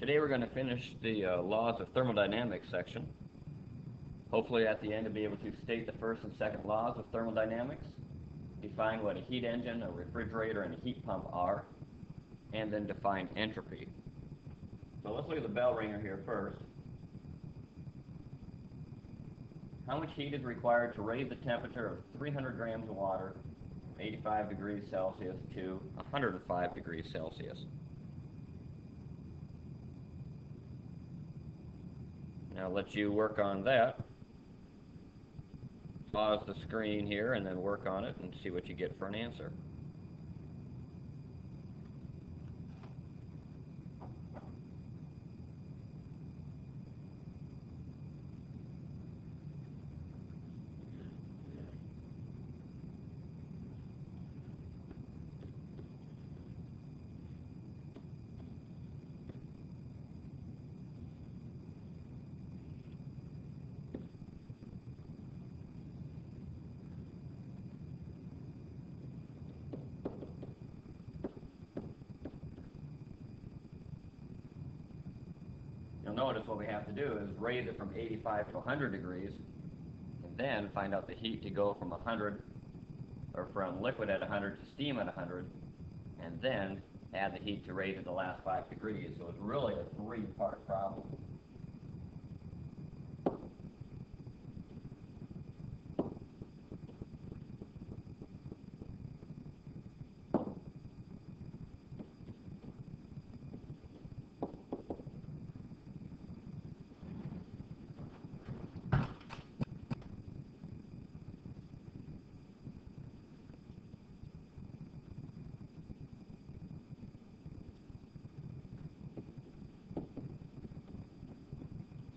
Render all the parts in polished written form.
Today we're going to finish the laws of thermodynamics section. Hopefully at the end you'll be able to state the first and second laws of thermodynamics, define what a heat engine, a refrigerator, and a heat pump are, and then define entropy. So let's look at the bell ringer here first. How much heat is required to raise the temperature of 300 grams of water from 85 degrees Celsius to 105 degrees Celsius? Now I'll let you work on that. Pause the screen here and then work on it and see what you get for an answer. You'll notice what we have to do is raise it from 85 to 100 degrees and then find out the heat to go from 100 or from liquid at 100 to steam at 100 and then add the heat to raise it the last 5 degrees. So it's really a three-part problem.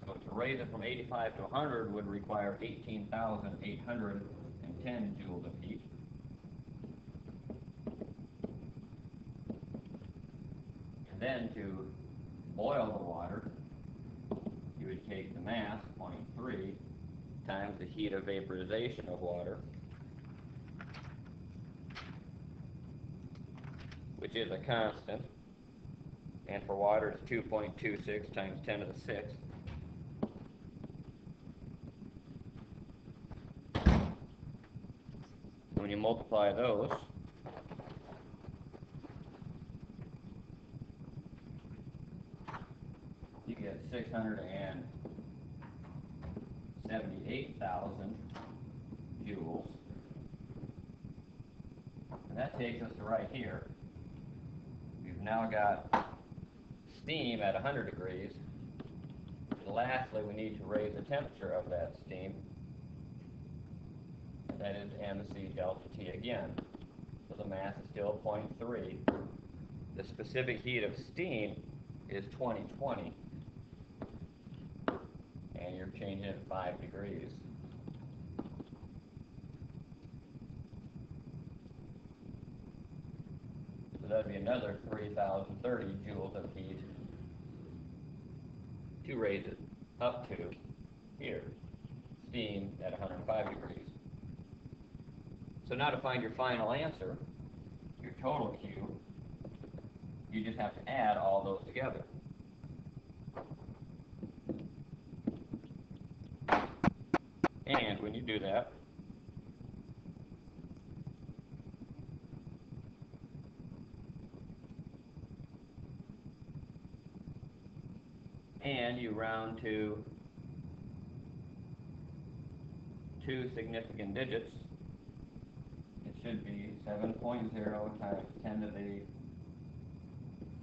So to raise it from 85 to 100 would require 18,810 joules of heat. And then to boil the water, you would take the mass, 0.3, times the heat of vaporization of water, which is a constant. And for water, it's 2.26 times 10 to the 6th. When you multiply those, you get 678,000 joules. And that takes us to right here. We've now got steam at 100 degrees. And lastly, we need to raise the temperature of that steam. That is mc delta T again. So the mass is still 0.3. The specific heat of steam is 2020. And you're changing it 5 degrees. So that would be another 3,030 joules of heat to raise it up to here, steam at 105 degrees. So now to find your final answer, your total Q, you just have to add all those together. And when you do that, and you round to 2 significant digits, it should be 7.0 times 10 to the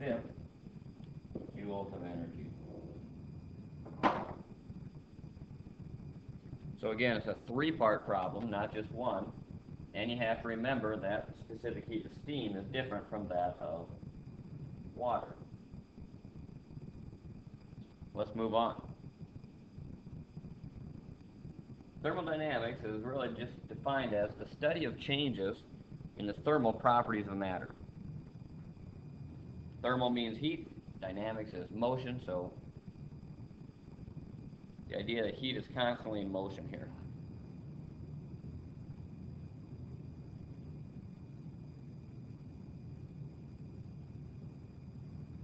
5th joules of energy. So again, it's a three-part problem, not just one. And you have to remember that the specific heat of steam is different from that of water. Let's move on. Thermodynamics is really just defined as the study of changes in the thermal properties of matter. Thermal means heat, dynamics is motion, so the idea that heat is constantly in motion here.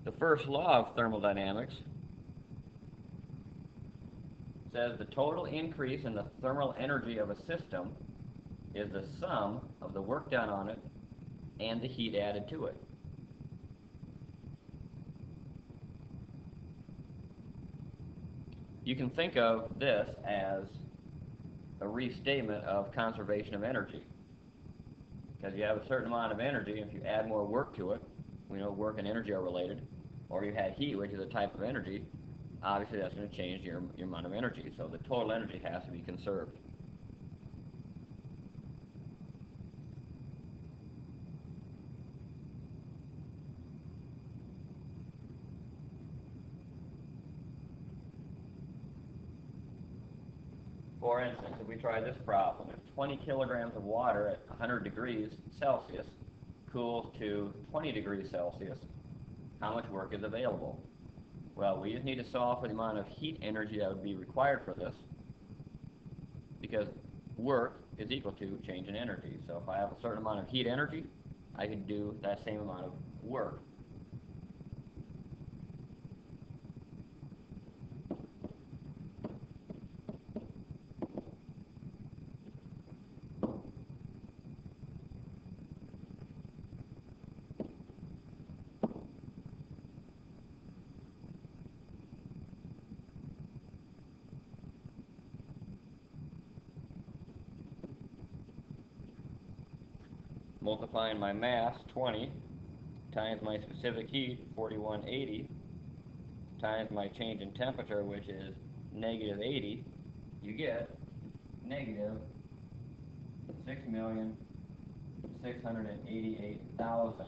The first law of thermodynamics says the total increase in the thermal energy of a system is the sum of the work done on it and the heat added to it. You can think of this as a restatement of conservation of energy. Because you have a certain amount of energy, and if you add more work to it, we know work and energy are related, or you had heat, which is a type of energy, obviously that's going to change your amount of energy. So the total energy has to be conserved. For instance, if we try this problem, if 20 kilograms of water at 100 degrees Celsius cools to 20 degrees Celsius, how much work is available? Well, we just need to solve for the amount of heat energy that would be required for this, because work is equal to change in energy. So if I have a certain amount of heat energy, I can do that same amount of work. Multiplying my mass, 20, times my specific heat, 4180, times my change in temperature, which is negative 80, you get negative 6,688,000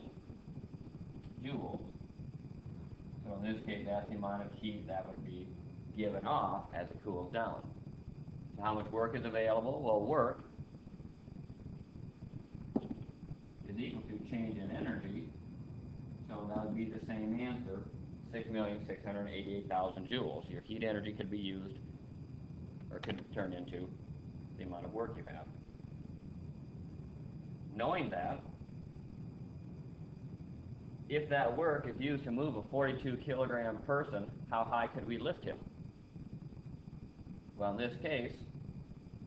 joules. So in this case, that's the amount of heat that would be given off as it cools down. So how much work is available? Well, work is equal to change in energy, so that would be the same answer, 6,688,000 joules. Your heat energy could be used, or could be turned into the amount of work you have. Knowing that, if that work is used to move a 42 kilogram person, how high could we lift him? Well, in this case,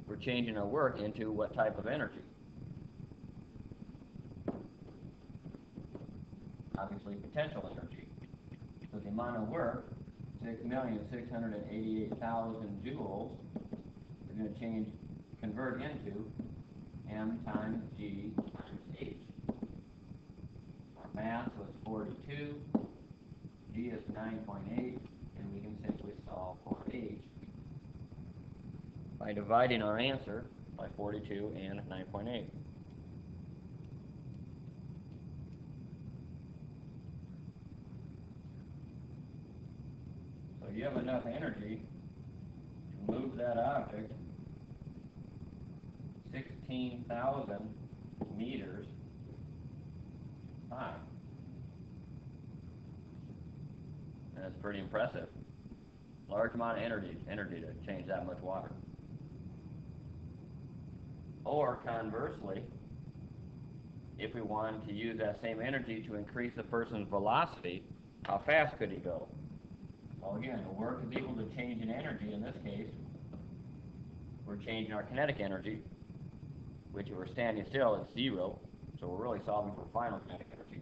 we're changing our work into what type of energy? Obviously potential energy. So the amount of work, 6,688,000 joules, we're going to convert into M times G times H. Our mass was 42, G is 9.8, and we can simply solve for H by dividing our answer by 42 and 9.8. So you have enough energy to move that object 16,000 meters high. And that's pretty impressive. Large amount of energy to change that much water. Or conversely, if we wanted to use that same energy to increase the person's velocity, how fast could he go? Well, again, the work is equal to change in energy. In this case, we're changing our kinetic energy, which if we're standing still, it's 0. So we're really solving for final kinetic energy.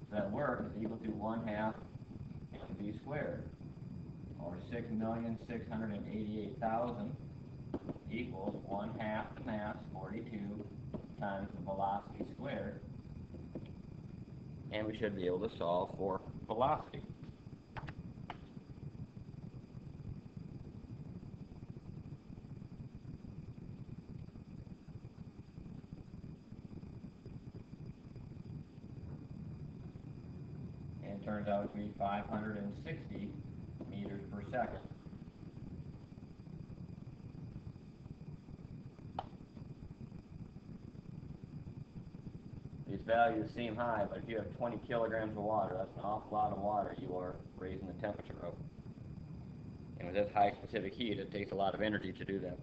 So that work is equal to 1/2 mv squared, or 6,688,000 equals 1/2 the mass, 42, times the velocity squared. And we should be able to solve for velocity. And it turns out to be 560 meters per second. These values seem high, but if you have 20 kilograms of water, that's an awful lot of water you are raising the temperature of. And with this high specific heat, it takes a lot of energy to do that.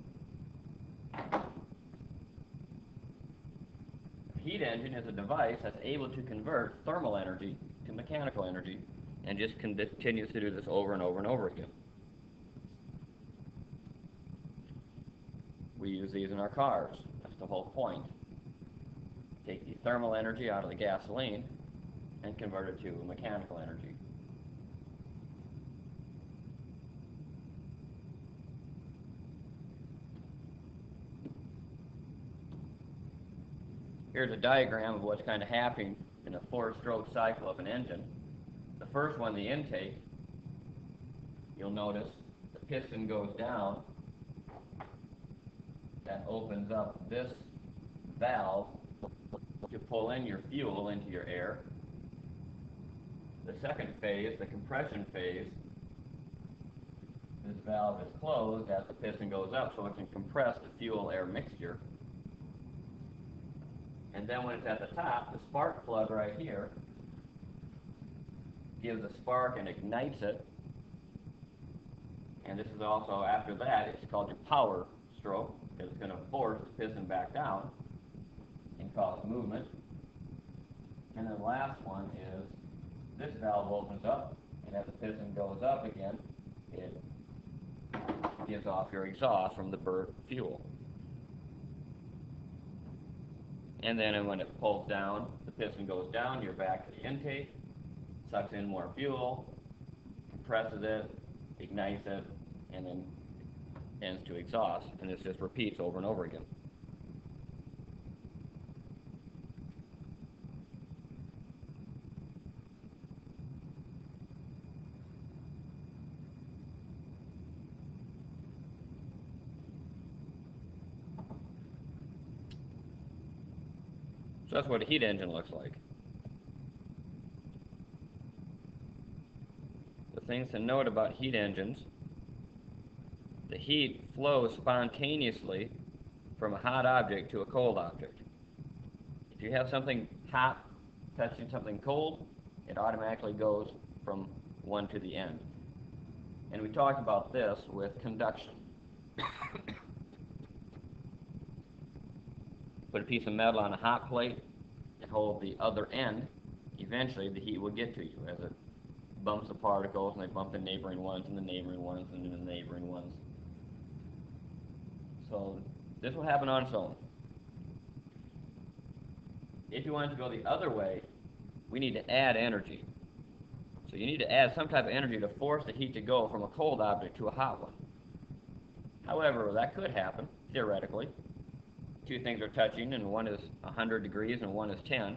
A heat engine is a device that's able to convert thermal energy to into mechanical energy, and just continues to do this over and over and over again. We use these in our cars. That's the whole point. Take the thermal energy out of the gasoline and convert it to mechanical energy. Here's a diagram of what's kind of happening in a 4-stroke cycle of an engine. The first one, the intake, you'll notice the piston goes down. That opens up this valve to pull in your fuel into your air. The second phase, the compression phase, this valve is closed as the piston goes up so it can compress the fuel-air mixture. And then when it's at the top, the spark plug right here gives a spark and ignites it. And this is also, after that, it's called your power stroke, because it's going to force the piston back down and cause movement. And then the last one is this valve opens up, and as the piston goes up again, it gives off your exhaust from the burnt fuel. And then when it pulls down, the piston goes down, you're back to the intake, sucks in more fuel, compresses it, ignites it, and then ends to exhaust. And this just repeats over and over again. So that's what a heat engine looks like. The things to note about heat engines: the heat flows spontaneously from a hot object to a cold object. If you have something hot touching something cold, it automatically goes from one to the end. And we talked about this with conduction. Put a piece of metal on a hot plate and hold the other end. Eventually the heat will get to you as it bumps the particles, and they bump the neighboring ones and the neighboring ones and the neighboring ones. So this will happen on its own. If you want it to go the other way, we need to add energy. So you need to add some type of energy to force the heat to go from a cold object to a hot one. However, that could happen, theoretically. Two things are touching, and one is 100 degrees and one is 10.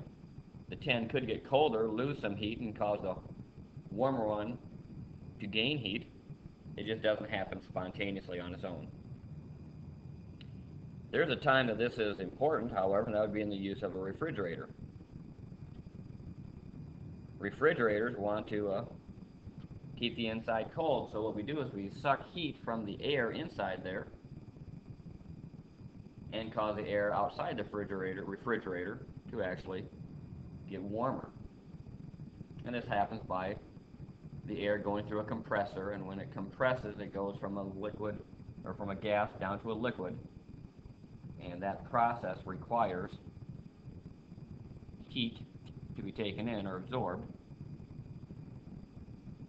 The 10 could get colder, lose some heat, and cause the warmer one to gain heat. It just doesn't happen spontaneously on its own. There's a time that this is important, however, and that would be in the use of a refrigerator. Refrigerators want to keep the inside cold, so what we do is we suck heat from the air inside there and cause the air outside the refrigerator to actually get warmer. And this happens by the air going through a compressor, and when it compresses, it goes from a liquid, or from a gas down to a liquid. And that process requires heat to be taken in or absorbed,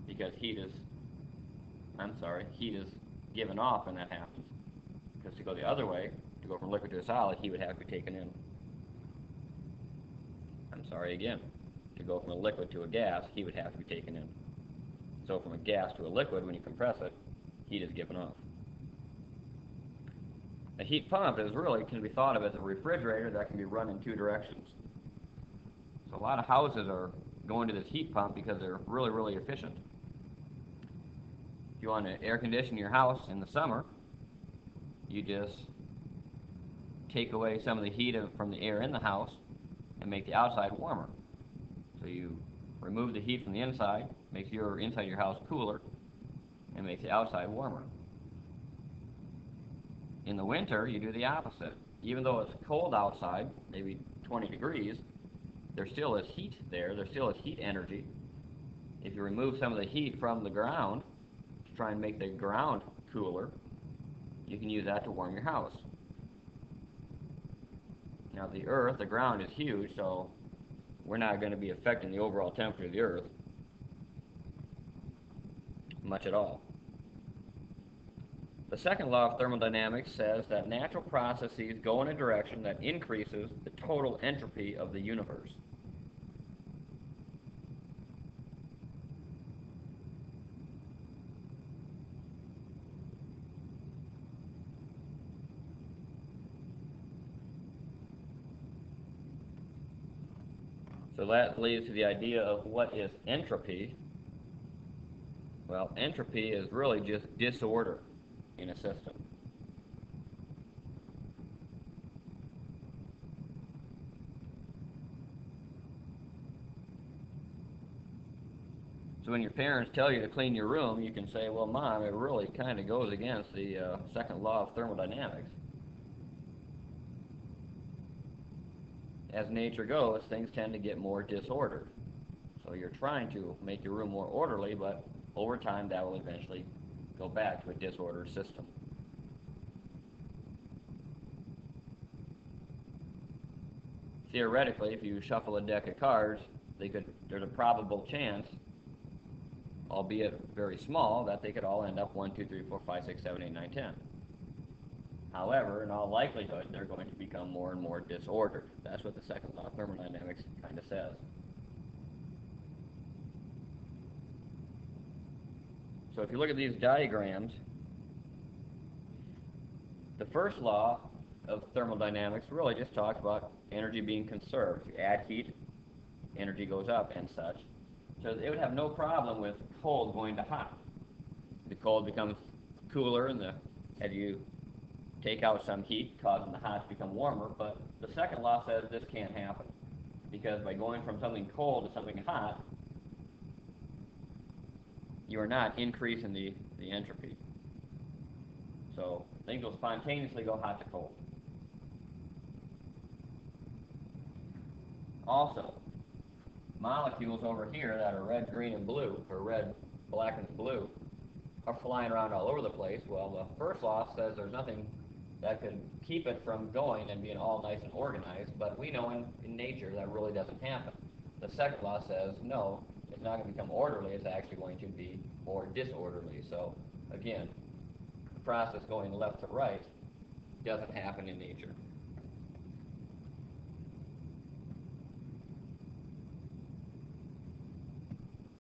because heat is given off when that happens. Because to go the other way, to go from liquid to a solid, heat would have to be taken in. To go from a liquid to a gas, heat would have to be taken in. So from a gas to a liquid, when you compress it, heat is given off. A heat pump can be thought of as a refrigerator that can be run in two directions. So a lot of houses are going to this heat pump because they're really, really efficient. If you want to air condition your house in the summer, you just take away some of the heat from the air in the house and make the outside warmer. So you remove the heat from the inside, makes your inside of your house cooler, and makes the outside warmer. In the winter, you do the opposite. Even though it's cold outside, maybe 20 degrees, there still is heat there. There still is heat energy. If you remove some of the heat from the ground to try and make the ground cooler, you can use that to warm your house. Now the ground is huge, so we're not going to be affecting the overall temperature of the Earth much at all. The second law of thermodynamics says that natural processes go in a direction that increases the total entropy of the universe. So that leads to the idea of what is entropy. Well, entropy is really just disorder in a system. So when your parents tell you to clean your room, you can say, well, Mom, it really kind of goes against the second law of thermodynamics. As nature goes, things tend to get more disordered. So you're trying to make your room more orderly, but over time that will eventually go back to a disordered system. Theoretically, if you shuffle a deck of cards, there's a probable chance, albeit very small, that they could all end up 1, 2, 3, 4, 5, 6, 7, 8, 9, 10. However, in all likelihood, they're going to become more and more disordered. That's what the second law of thermodynamics kind of says. So if you look at these diagrams, the first law of thermodynamics really just talks about energy being conserved. If you add heat, energy goes up and such. So it would have no problem with cold going to hot. The cold becomes cooler, and as you take out some heat, causing the hot to become warmer. But the second law says this can't happen, because by going from something cold to something hot, you are not increasing the entropy. So things will spontaneously go hot to cold. Also, molecules over here that are red, green, and blue, or red, black, and blue, are flying around all over the place. Well, the first law says there's nothing that could keep it from going and being all nice and organized, but we know in nature that really doesn't happen. The second law says, no, it's not going to become orderly, it's actually going to be more disorderly. So, again, the process going left to right doesn't happen in nature.